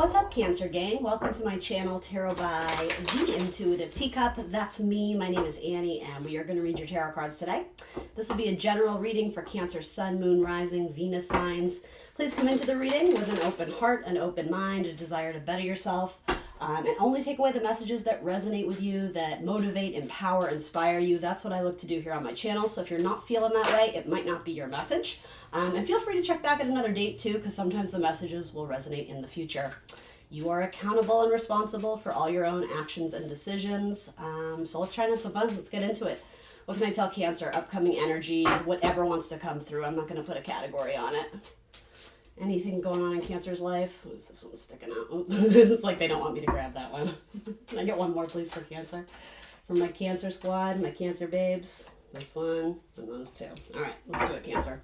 What's up, Cancer Gang? Welcome to my channel, Tarot by the Intuitive Teacup. That's me. My name is Annie, and we are going to read your tarot cards today. This will be a general reading for Cancer, Sun, Moon, Rising, Venus signs. Please come into the reading with an open heart, an open mind, a desire to better yourself, and only take away the messages that resonate with you, that motivate, empower, inspire you. That's what I look to do here on my channel. So if you're not feeling that way, it might not be your message. And feel free to check back at another date too, because sometimes the messages will resonate in the future. You are accountable and responsible for all your own actions and decisions. So let's try and have some fun. Let's get into it. What can I tell Cancer? Upcoming energy, whatever wants to come through. I'm not going to put a category on it. Anything going on in Cancer's life? Oh, is this one sticking out? Oh, it's like they don't want me to grab that one. Can I get one more, please, for Cancer? For my Cancer squad, my Cancer babes. This one and those two. All right, let's do it, Cancer.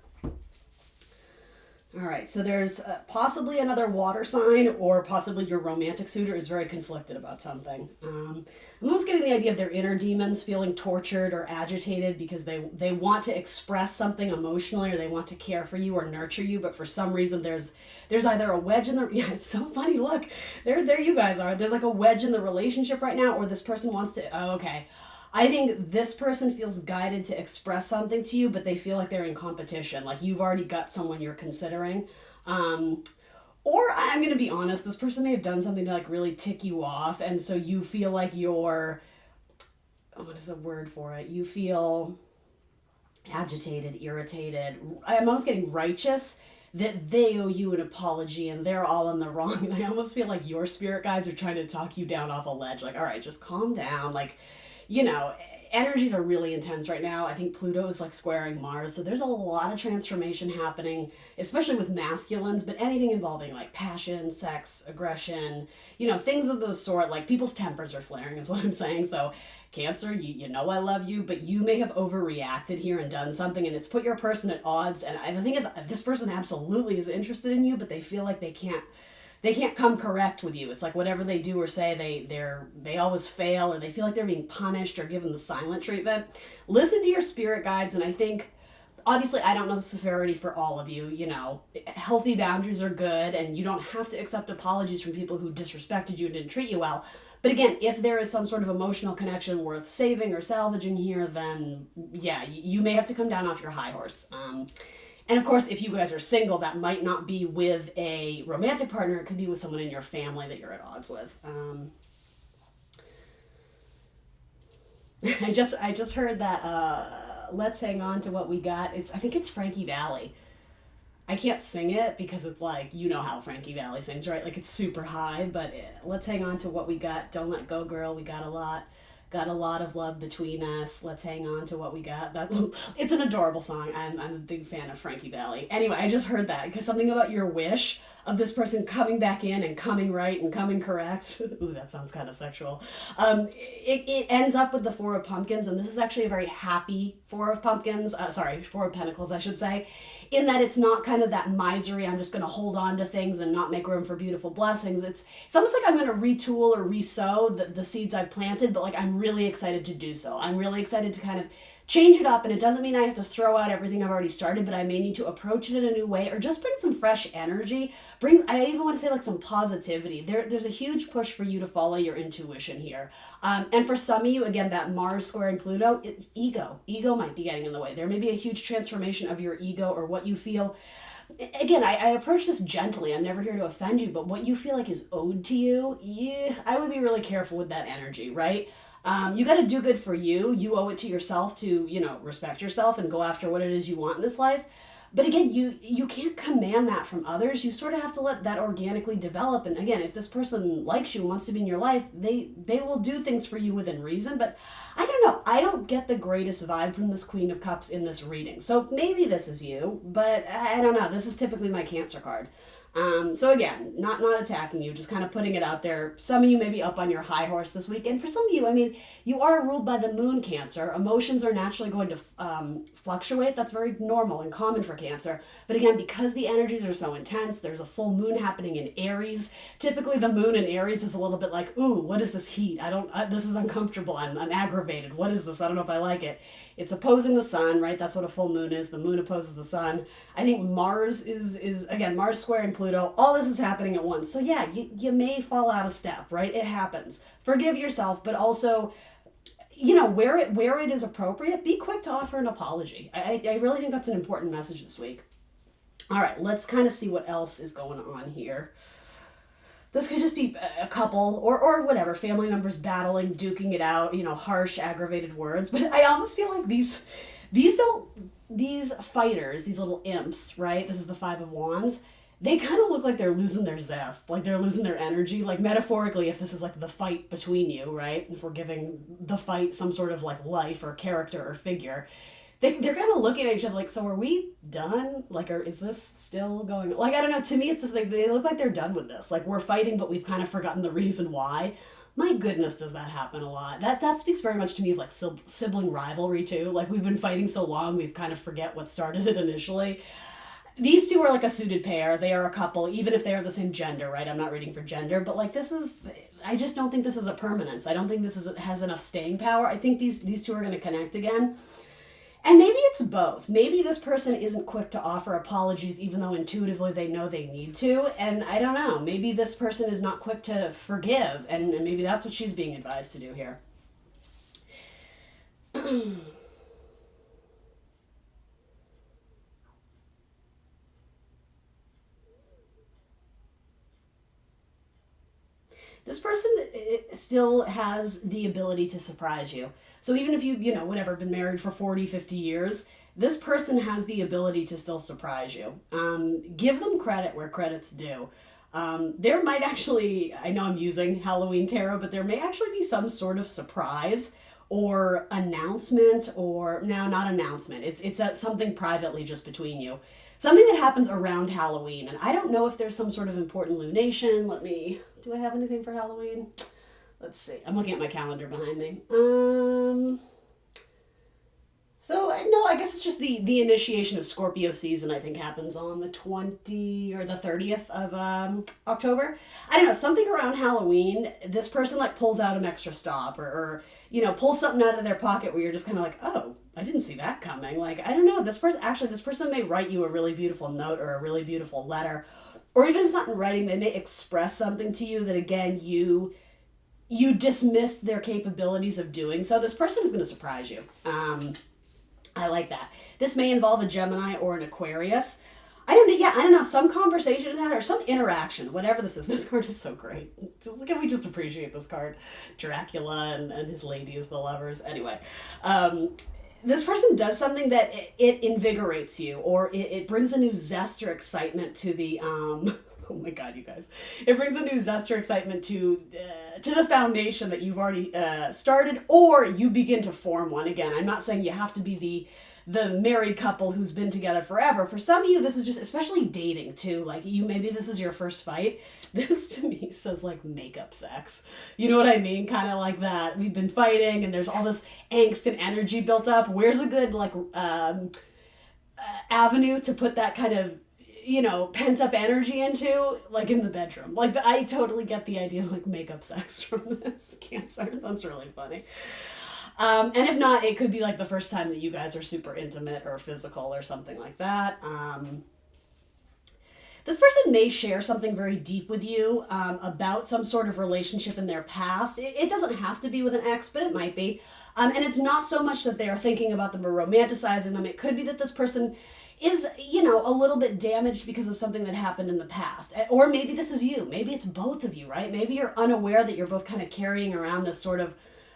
All right, so there's possibly another water sign, or possibly your romantic suitor is very conflicted about something. I'm almost getting the idea of their inner demons feeling tortured or agitated because they want to express something emotionally, or they want to care for you or nurture you, but for some reason there's either a wedge in the, yeah, it's so funny, look, there you guys are. There's like a wedge in the relationship right now, or this person wants to, oh, okay. I think this person feels guided to express something to you, but they feel like they're in competition. Like you've already got someone you're considering. Or I'm going to be honest, this person may have done something to like really tick you off. And so you feel like you're, what is the word for it? You feel agitated, irritated. I'm almost getting righteous that they owe you an apology and they're all in the wrong. And I almost feel like your spirit guides are trying to talk you down off a ledge. Like, all right, just calm down. Like, you know, energies are really intense right now. I think Pluto is like squaring Mars. So there's a lot of transformation happening, especially with masculines, but anything involving like passion, sex, aggression, you know, things of those sort. Like people's tempers are flaring is what I'm saying. So Cancer, you know I love you, but you may have overreacted here and done something, and it's put your person at odds. And the thing is, this person absolutely is interested in you, but they feel like they can't come correct with you. It's like whatever they do or say, they always fail, or they feel like they're being punished or given the silent treatment. Listen to your spirit guides, and I think, obviously, I don't know the severity for all of you. You know, healthy boundaries are good, and you don't have to accept apologies from people who disrespected you and didn't treat you well. But again, if there is some sort of emotional connection worth saving or salvaging here, then yeah, you may have to come down off your high horse. And of course, if you guys are single, that might not be with a romantic partner. It could be with someone in your family that you're at odds with. I just heard that Let's Hang On to What We Got. I think it's Frankie Valli. I can't sing it because it's like, you know how Frankie Valli sings, right? Like it's super high, but let's hang on to what we got. Don't let go, girl. We got a lot. Got a lot of love between us. Let's hang on to what we got. It's an adorable song. I'm a big fan of Frankie Valli. Anyway, I just heard that because something about your wish of this person coming back in and coming right and coming correct. Ooh, that sounds kind of sexual. It ends up with the Four of Pumpkins, and this is actually a very happy Four of Pumpkins. Four of Pentacles, I should say, in that it's not kind of that misery, I'm just going to hold on to things and not make room for beautiful blessings. It's almost like I'm going to retool or resow the seeds I've planted, but like I'm really excited to do so. I'm really excited to kind of change it up, and it doesn't mean I have to throw out everything I've already started, but I may need to approach it in a new way, or just bring some fresh energy. I even want to say like some positivity. There's a huge push for you to follow your intuition here. And for some of you, again, that Mars squaring Pluto, ego might be getting in the way. There may be a huge transformation of your ego or what you feel. Again, I approach this gently. I'm never here to offend you, but what you feel like is owed to you, yeah, I would be really careful with that energy, right? You got to do good for you. You owe it to yourself to, you know, respect yourself and go after what it is you want in this life. But again, you can't command that from others. You sort of have to let that organically develop. And again, if this person likes you and wants to be in your life, they will do things for you within reason. But I don't know. I don't get the greatest vibe from this Queen of Cups in this reading. So maybe this is you, but I don't know. This is typically my Cancer card. So again, not attacking you, just kind of putting it out there. Some of you may be up on your high horse this week. And for some of you, I mean, you are ruled by the moon, Cancer. Emotions are naturally going to fluctuate. That's very normal and common for Cancer. But again, because the energies are so intense, there's a full moon happening in Aries. Typically the moon in Aries is a little bit like, ooh, what is this heat? This is uncomfortable. I'm aggravated. What is this? I don't know if I like it. It's opposing the sun, right? That's what a full moon is. The moon opposes the sun. I think Mars is again, Mars squaring Pluto. All this is happening at once. So yeah, you may fall out of step, right? It happens. Forgive yourself, but also, where it is appropriate, be quick to offer an apology. I really think that's an important message this week. All right, let's kind of see what else is going on here. This could just be a couple or whatever, family members battling, duking it out, harsh, aggravated words. But I almost feel like these fighters, these little imps, right? This is the Five of Wands. They kind of look like they're losing their zest, like they're losing their energy. Like metaphorically, if this is like the fight between you, right? If we're giving the fight some sort of like life or character or figure, they're kind of looking at each other like, so are we done? Like, or is this still going? Like, I don't know. To me, it's just like they look like they're done with this. Like, we're fighting, but we've kind of forgotten the reason why. My goodness, does that happen a lot? That speaks very much to me of like sibling rivalry too. Like, we've been fighting so long, we've kind of forget what started it initially. These two are like a suited pair. They are a couple, even if they are the same gender, right? I'm not reading for gender, but like I just don't think this is a permanence. I don't think this has enough staying power. I think these two are going to connect again. And maybe it's both. Maybe this person isn't quick to offer apologies, even though intuitively they know they need to. And I don't know. Maybe this person is not quick to forgive. And maybe that's what she's being advised to do here. This person still has the ability to surprise you. So even if you've, whatever, been married for 40, 50 years, this person has the ability to still surprise you. Give them credit where credit's due. There might actually, I know I'm using Halloween tarot, but there may actually be some sort of surprise or announcement, or no, not announcement. It's something privately just between you. Something that happens around Halloween. And I don't know if there's some sort of important lunation. Do I have anything for Halloween? Let's see. I'm looking at my calendar behind me. I guess it's just the initiation of Scorpio season, I think, happens on the 20th or the 30th of October. I don't know, something around Halloween, this person like pulls out an extra stop or pulls something out of their pocket where you're just kind of like, oh, I didn't see that coming. Like, I don't know, this person may write you a really beautiful note or a really beautiful letter, or even if it's not in writing, they may express something to you that, again, you dismissed their capabilities of doing so. This person is going to surprise you. I like that. This may involve a Gemini or an Aquarius. I don't know, some conversation had or some interaction, whatever this is. This card is so great. Look at, we just appreciate this card. Dracula and his lady as the lovers. Anyway, this person does something that it invigorates you, or it brings a new zest or excitement to the, oh my God, you guys. It brings a new zest or excitement to the foundation that you've already started, or you begin to form one. Again, I'm not saying you have to be the married couple who's been together forever. For some of you, this is just, especially dating too, like maybe this is your first fight. This to me says like makeup sex. You know what I mean? Kind of like that. We've been fighting and there's all this angst and energy built up. Where's a good like avenue to put that kind of pent up energy into? Like in the bedroom. Like I totally get the idea of like makeup sex from this Cancer. That's really funny. And if not, it could be like the first time that you guys are super intimate or physical or something like that. This person may share something very deep with you about some sort of relationship in their past. It doesn't have to be with an ex, but it might be. And it's not so much that they're thinking about them or romanticizing them. It could be that this person is, a little bit damaged because of something that happened in the past. Or maybe this is you. Maybe it's both of you, right? Maybe you're unaware that you're both kind of carrying around this sort of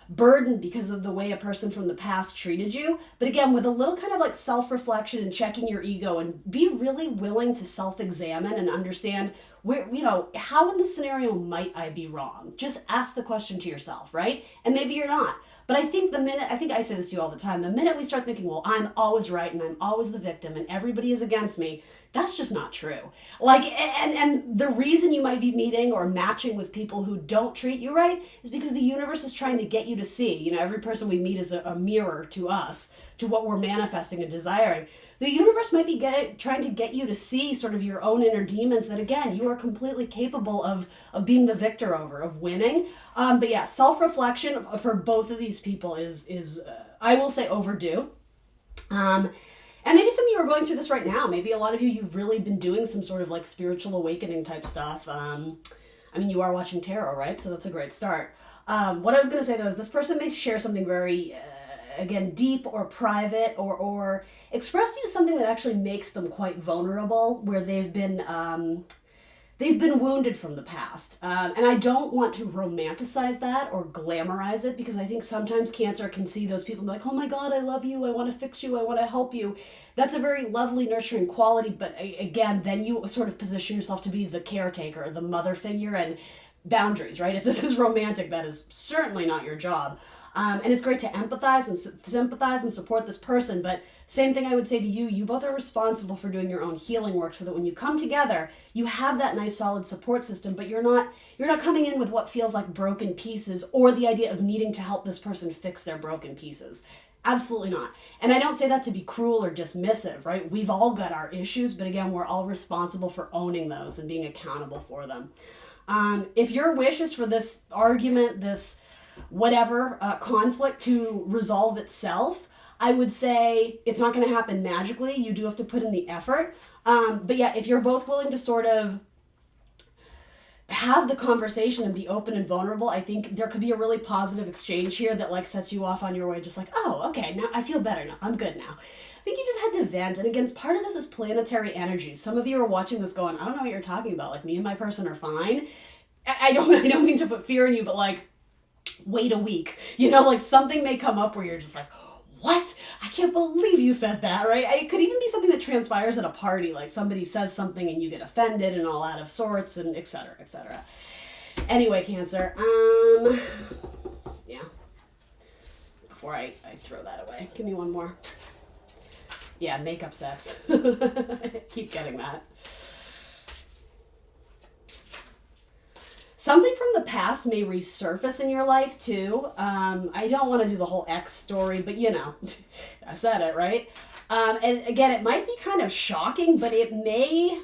burden because of the way a person from the past treated you. But again, with a little kind of like self-reflection and checking your ego, and be really willing to self-examine and understand where, how in this scenario might I be wrong? Just ask the question to yourself, right? And maybe you're not. But I think I say this to you all the time, the minute we start thinking, well, I'm always right and I'm always the victim and everybody is against me, that's just not true. Like, and the reason you might be meeting or matching with people who don't treat you right is because the universe is trying to get you to see, every person we meet is a mirror to us, to what we're manifesting and desiring. The universe might be trying to get you to see sort of your own inner demons that, again, you are completely capable of being the victor over, of winning. But yeah, self-reflection for both of these people is I will say overdue. And maybe some of you are going through this right now. Maybe a lot of you, you've really been doing some sort of like spiritual awakening type stuff. I mean, you are watching tarot, right? So that's a great start. What I was going to say though is this person may share something very, again, deep or private, or express to you something that actually makes them quite vulnerable, where they've been wounded from the past. And I don't want to romanticize that or glamorize it, because I think sometimes Cancer can see those people and be like, oh my God, I love you. I want to fix you. I want to help you. That's a very lovely, nurturing quality. But again, then you sort of position yourself to be the caretaker, the mother figure, and boundaries, right? If this is romantic, that is certainly not your job. And it's great to empathize and sympathize and support this person. But same thing I would say to you, you both are responsible for doing your own healing work, so that when you come together, you have that nice solid support system, but you're not coming in with what feels like broken pieces, or the idea of needing to help this person fix their broken pieces. Absolutely not. And I don't say that to be cruel or dismissive, right? We've all got our issues, but again, we're all responsible for owning those and being accountable for them. If your wish is for this argument, this whatever conflict to resolve itself, I would say it's not going to happen magically. You do have to put in the effort. But yeah, if you're both willing to sort of have the conversation and be open and vulnerable, I think there could be a really positive exchange here that like sets you off on your way, just like, oh, okay, now I feel better now. I'm good now. I think you just had to vent. And again, part of this is planetary energies. Some of you are watching this going, I don't know what you're talking about. Like, me and my person are fine. I don't mean to put fear in you, but like, wait a week. You know, like something may come up where you're just like, what? I can't believe you said that, right? It could even be something that transpires at a party, like somebody says something and you get offended and all out of sorts, and et cetera, et cetera. Anyway, Cancer, yeah. Before I throw that away, give me one more. Yeah, makeup sex. Keep getting that. Something from the past may resurface in your life too. I don't want to do the whole ex story, but you know, I said it, right? And again, it might be kind of shocking, but it may,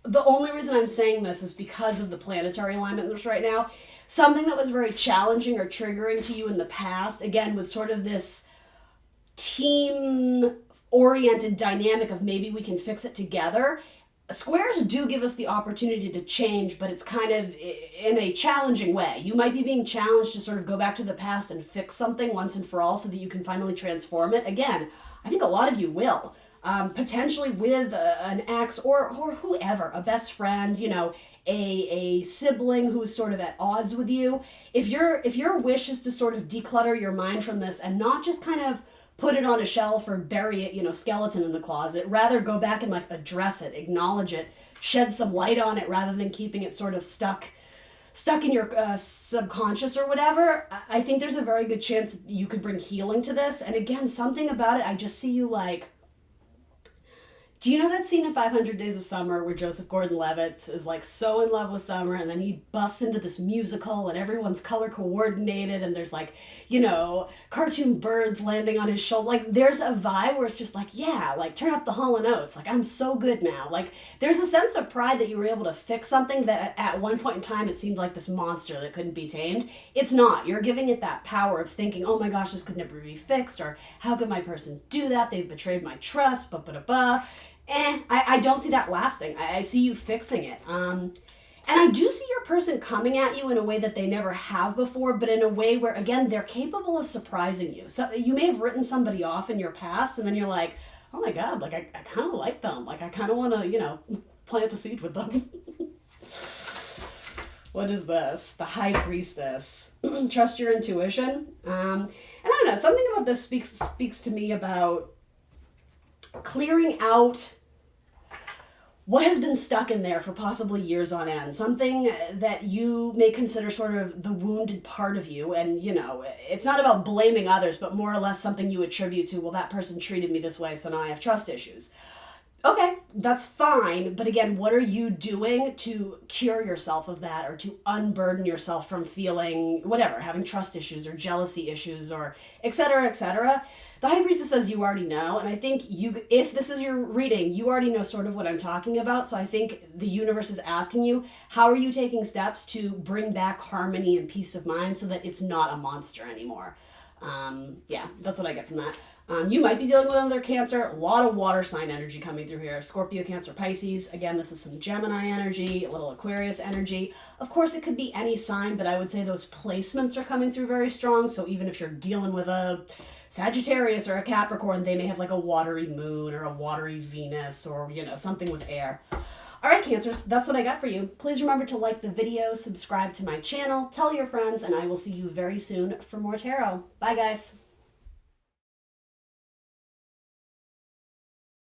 the only reason I'm saying this is because of the planetary alignment that's right now. Something that was very challenging or triggering to you in the past, again, with sort of this team-oriented dynamic of maybe we can fix it together. Squares do give us the opportunity to change, but it's kind of in a challenging way. You might be being challenged to sort of go back to the past and fix something once and for all so that you can finally transform it. Again, I think a lot of you will. Potentially with an ex or whoever, a best friend, you know, a sibling who's sort of at odds with you. If your wish is to sort of declutter your mind from this and not just kind of put it on a shelf or bury it, you know, skeleton in the closet. Rather go back and like address it, acknowledge it, shed some light on it rather than keeping it sort of stuck in your subconscious or whatever. I think there's a very good chance that you could bring healing to this. And again, something about it, I just see you like, do you know that scene in 500 Days of Summer where Joseph Gordon-Levitt is like so in love with Summer and then he busts into this musical and everyone's color coordinated and there's like, you know, cartoon birds landing on his shoulder. Like there's a vibe where it's just like, yeah, like turn up the Hall & Oates. Like I'm so good now. Like there's a sense of pride that you were able to fix something that at one point in time it seemed like this monster that couldn't be tamed. It's not. You're giving it that power of thinking, oh my gosh, this could never be fixed, or how could my person do that? They've betrayed my trust, I don't see that lasting. I see you fixing it. And I do see your person coming at you in a way that they never have before, but in a way where, again, they're capable of surprising you. So you may have written somebody off in your past, and then you're like, oh my God, like I kind of like them. Like I kind of want to, you know, plant a seed with them. What is this? The High Priestess. Trust your intuition. And I don't know, something about this speaks to me about clearing out what has been stuck in there for possibly years on end, something that you may consider sort of the wounded part of you. And, you know, it's not about blaming others, but more or less something you attribute to, well, that person treated me this way, so now I have trust issues. Okay, that's fine. But again, what are you doing to cure yourself of that, or to unburden yourself from feeling whatever, having trust issues or jealousy issues or et cetera, et cetera? The High Priestess says you already know, and I think if this is your reading, you already know sort of what I'm talking about. So I think the universe is asking you, how are you taking steps to bring back harmony and peace of mind so that it's not a monster anymore? Yeah, that's what I get from that. You might be dealing with another Cancer. A lot of water sign energy coming through here. Scorpio, Cancer, Pisces. Again, this is some Gemini energy, a little Aquarius energy. Of course, it could be any sign, but I would say those placements are coming through very strong. So even if you're dealing with a Sagittarius or a Capricorn, they may have like a watery moon or a watery Venus or, something with air. All right, Cancers, that's what I got for you. Please remember to like the video, subscribe to my channel, tell your friends, and I will see you very soon for more tarot. Bye, guys.